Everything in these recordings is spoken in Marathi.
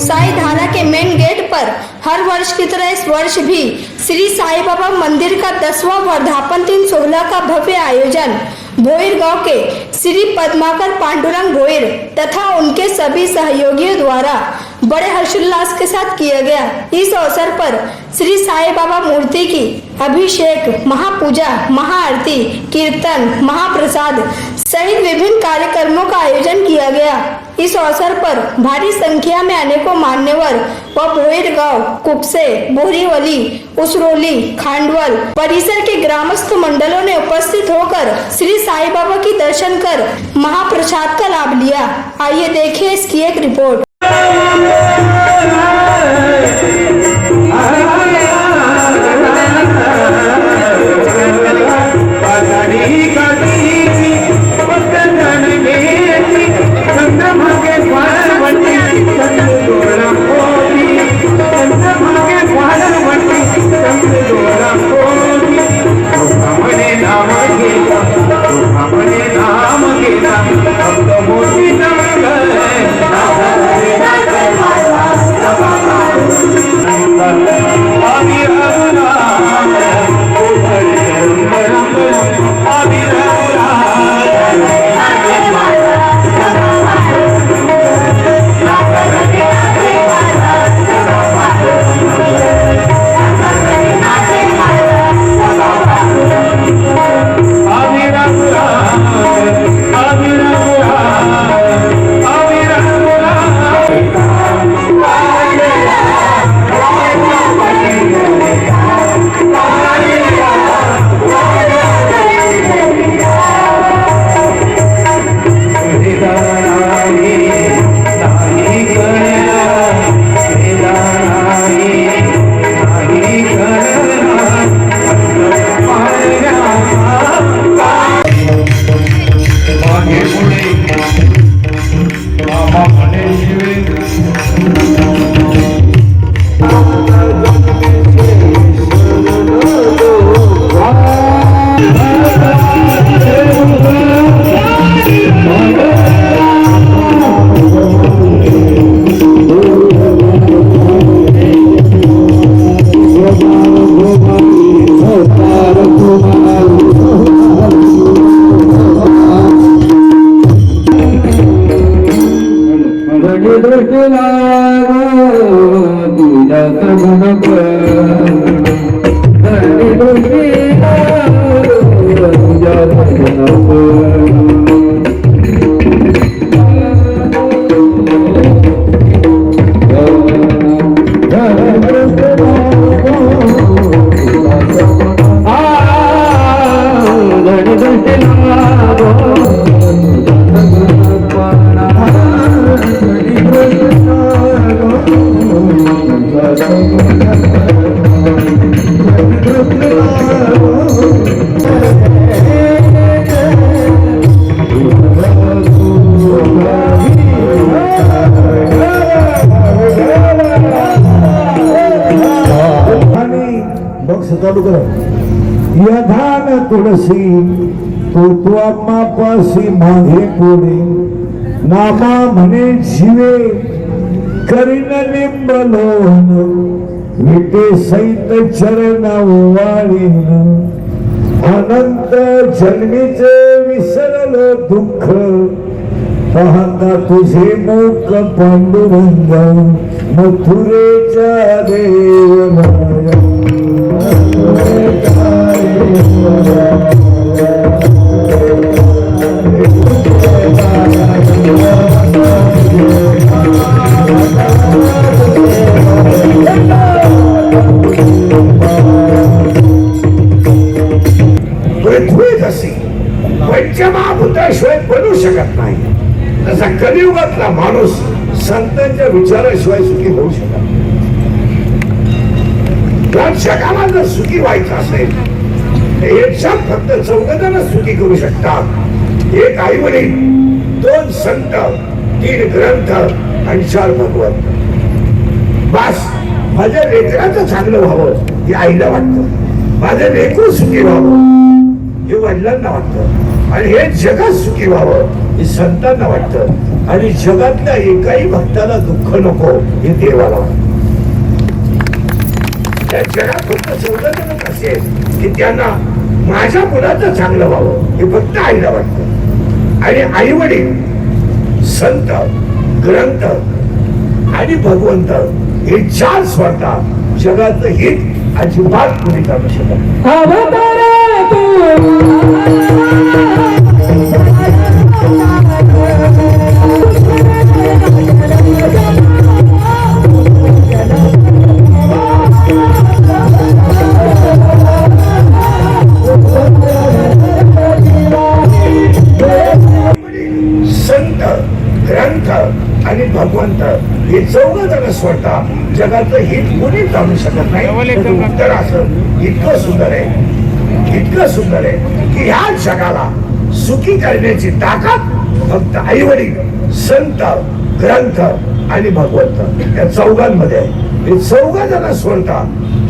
साई धारा के मेन गेट पर हर वर्ष की तरह इस वर्ष भी श्री साई बाबा मंदिर का 10वां वर्धापन दिन 16 का भव्य आयोजन भोईर गांव के श्री पद्माकर पांडुरंग भोईर तथा उनके सभी सहयोगियों द्वारा बड़े हर्षोल्लास के साथ किया गया। इस अवसर पर श्री साई बाबा मूर्ति की अभिषेक, महापूजा, महाआरती, कीर्तन, महाप्रसाद सहित विभिन्न कार्यक्रमों का आयोजन किया गया। इस अवसर पर भारी संख्या में अनेकों मान्यवर व भोईर गांव, कुकसे, बोरीवली, उसरोली, खांडवल परिसर के ग्रामस्थ मंडलों ने उपस्थित होकर श्री साई बाबा की दर्शन कर महाप्रसाद का लाभ लिया। आइए देखिए इसकी एक रिपोर्ट। यधान तुलसी तुत्वात्मा पासी मागे कोणी नामा म्हणे शिवे करीन निंबलोन विटे सहित चरण वाळीन अनंत जन्मीचे विसरलो दुःख पाहता तुझे मुख पांडुरंग मथुरेच्या देवराया पृथ्वी जशी पंचमहाभूताशिवाय बनू शकत नाही तसा कलियुगातला माणूस संतांच्या विचाराशिवाय सुखी होऊ शकत नाही। जगाला जर सुखी व्हायचं असेल एकशा फक्त 14 जण सुखी करू शकतात। एक आई वडील, 2 संत, 3 ग्रंथ आणि 4 भगवंत। बस माझ्या लेकराचं चांगलं व्हावं हे आईला वाटतं, माझं लेकरू सुखी व्हावं हे वडिलांना वाटतं आणि हे जगात सुखी व्हावं हे संतांना वाटतं आणि जगातल्या एकाही भक्ताला दुःख नको हे देवाला वाटतं. त्या जगात फक्त चौघजणच असेल की त्यांना माझ्या मुलाचं चांगलं व्हावं हे फक्त आईला वाटतं. आणि आई वडील, संत, ग्रंथ आणि भगवंत हे चार स्वतः जगाचं हित अजिबात कोणी करू शकत संत, ग्रंथ आणि भगवंत हे चौघ जण स्वतः जगाचं हित कोणी जाणू शकत नाही. त्याचं उत्तर असं इतकं सुंदर आहे, इतकं सुंदर आहे की ह्या जगाला सुखी करण्याची ताकद फक्त आई वडील, संत, ग्रंथ आणि भगवंत या चौघांमध्ये आहे. हे चौघ जण स्वतः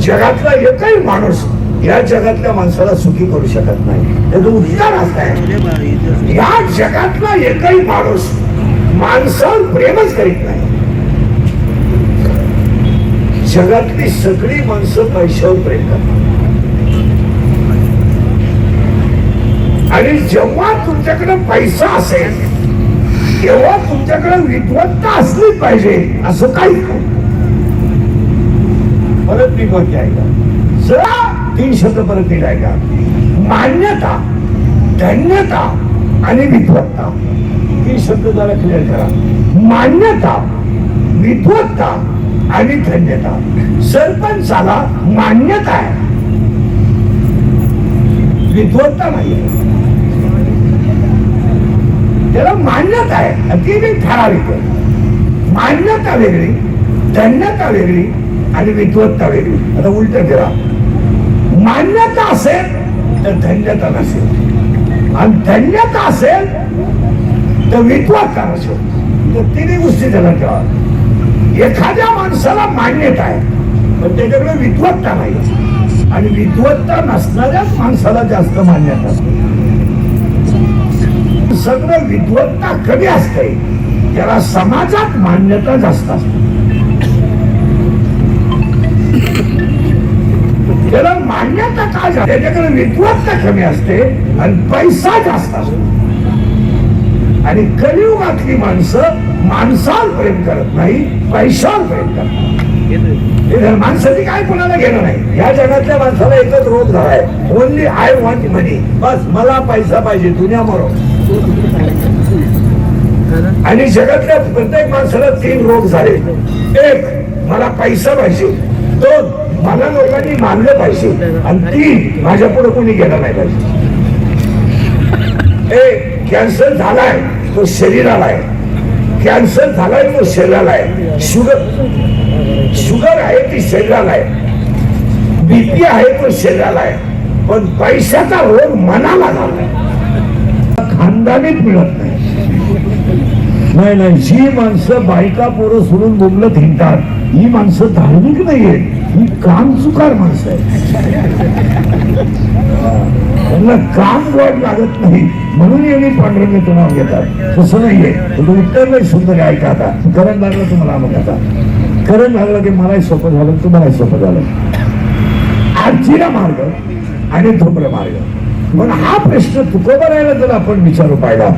जगातला एकही माणूस या जगातल्या माणसाला सुखी करू शकत नाही. त्याचं उत्तर असं आहे या जगातला एकही माणूस माणसावर प्रेमच करीत नाही. जगातली सगळी माणसं पैशावर प्रेम करतात. आणि जेव्हा तुमच्याकडे पैसा असेल तेव्हा तुमच्याकडे विद्वत्ता असली पाहिजे असं काही नाही. परत मी म्हणते आहे का जरा 3 शब्द परत दिलाय का. मान्यता, धन्यता आणि विद्वत्ता. 3 शब्द जरा क्लिअर करा. मान्यता, विद्वत्ता आणि धन्यता. सरपंचाला मान्यता आहे, विद्वत्ता नाही. त्याला मान्यता आहे ती मी ठराविक. मान्यता वेगळी, धन्यता वेगळी आणि विद्वत्ता वेगळी. आता उलट करा. मान्यता असेल तर धन्यता नसेल आणि धन्यता असेल तर विद्वत्ता नसेल. तर तिन्ही गोष्टी त्याला ठेवा. एखाद्या माणसाला मान्यता आहे पण त्याच्याकडे विद्वत्ता नाही आणि विद्वत्ता नसणाऱ्याच माणसाला जास्त मान्यता असते. सगळं विद्वत्ता कमी असते त्याला समाजात मान्यता जास्त असते. त्याला मान्यता काय जाते त्याच्याकडे विद्वत्ता कमी असते आणि पैसा जास्त असतो. आणि कलियुगातली माणसं माणसावर प्रेम करत नाही, पैशावर प्रेम करतात. माणसाची काय कोणाला घेणं नाही. या जगातल्या माणसाला एकच रोग झालाय, ओनली आय वॉन्ट मनी. बस मला पैसा पाहिजे दुनिया मरो. आणि जगातल्या प्रत्येक माणसाला 3 रोग झाले. 1 मला पैसा पाहिजे, 2 मला लोकांनी मानलं पाहिजे आणि 3 माझ्या पुढे कोणी गेलं नाही पाहिजे. कॅन्सर झालाय तो शरीराला आहे, कॅन्सर झालाय तो शरीराला आहे. शुगर आहे ती शरीराला आहे, बीपी आहे तो शरीराला आहे. पण पैशाचा रोग मनाला झालाय, खानदानीत मिळत नाही. नाही, जी माणसं बायका पोरं सोडून बोलत हिंडतात ही माणसं धार्मिक नाहीये, ही कामचुकार माणसं आहेत. त्यांना काम गोड लागत नाही म्हणून यांनी पांडुरंगाचं नाव घेतात. तसं नाहीये. उत्तर नाही सुंदर आहे. ऐका आता करंट लागलं तुम्हाला, मग आता करंट लागलं की मलाही सोपं झालं, तुम्हालाही सोपं झालं. आरतीला मार्ग आणि धूम्र मार्ग. पण हा प्रश्न तुकोबा राहिला जर आपण विचारू पाहिला,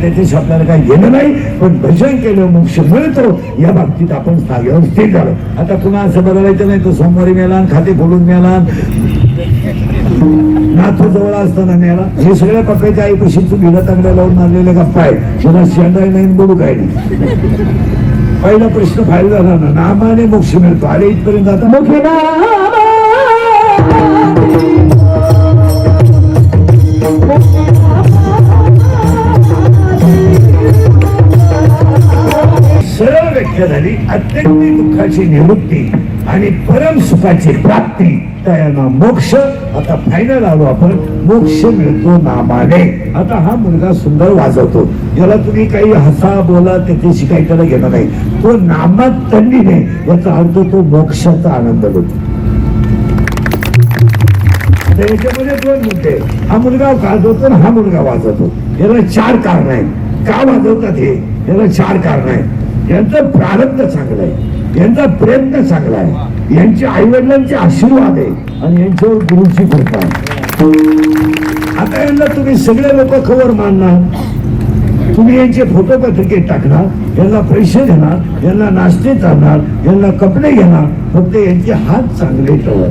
त्याच्याशी आपल्याला काही घेणं नाही. पण भजन केलं मोक्ष मिळतो या बाबतीत आपण जागेवर स्थिर झालो. आता पुन्हा असं बदलायचं नाही तो सोमवारी मेला, खाते फोडून मेला, नातू जवळ असताना मेला. हे सगळ्या पक्काच्या आईपाशी भिडा तांगड्या लावून मारलेल्या गप्पा आहे. तुला शेंडाय नाही बोलू काय नाही. पहिला प्रश्न फाईल झाला ना, नामाने मोक्ष मिळतो. अरे इथपर्यंत आता प्राप्त झाली अत्यंत दुःखाची निवृत्ती आणि परम सुखाची प्राप्ती त्यांना मोक्ष. आता फायनल आलो आपण, मोक्ष मिळतो नामाने. आता हा मुलगा सुंदर वाजवतो, याला तुम्ही काही हसा बोला त्याच्याशी काही त्याला घेणं नाही. तो नामात तल्लीने याचा अर्थ तो मोक्षाचा आनंद होतो. याच्यामध्ये दोन मुद्दे, हा मुलगा गाजवतो आणि हा मुलगा वाजवतो. याला चार कारण आहेत. का वाजवतात हे? याला चार कारण आहेत. यांचं प्रारब्ध चांगलं आहे, यांचा प्रयत्न चांगला आहे, यांचे आईवडिलांचे आशीर्वाद आहे आणि यांच्यावर गुरुची कृपा आहे. आता यांना तुम्ही सगळे लोक खबर मानणार, तुम्ही यांचे फोटो पत्रिकेत टाकणार, यांना पैसे देणार, यांना नाश्ते चालणार, यांना कपडे घेणार, फक्त यांचे हात चांगले ठेवणार.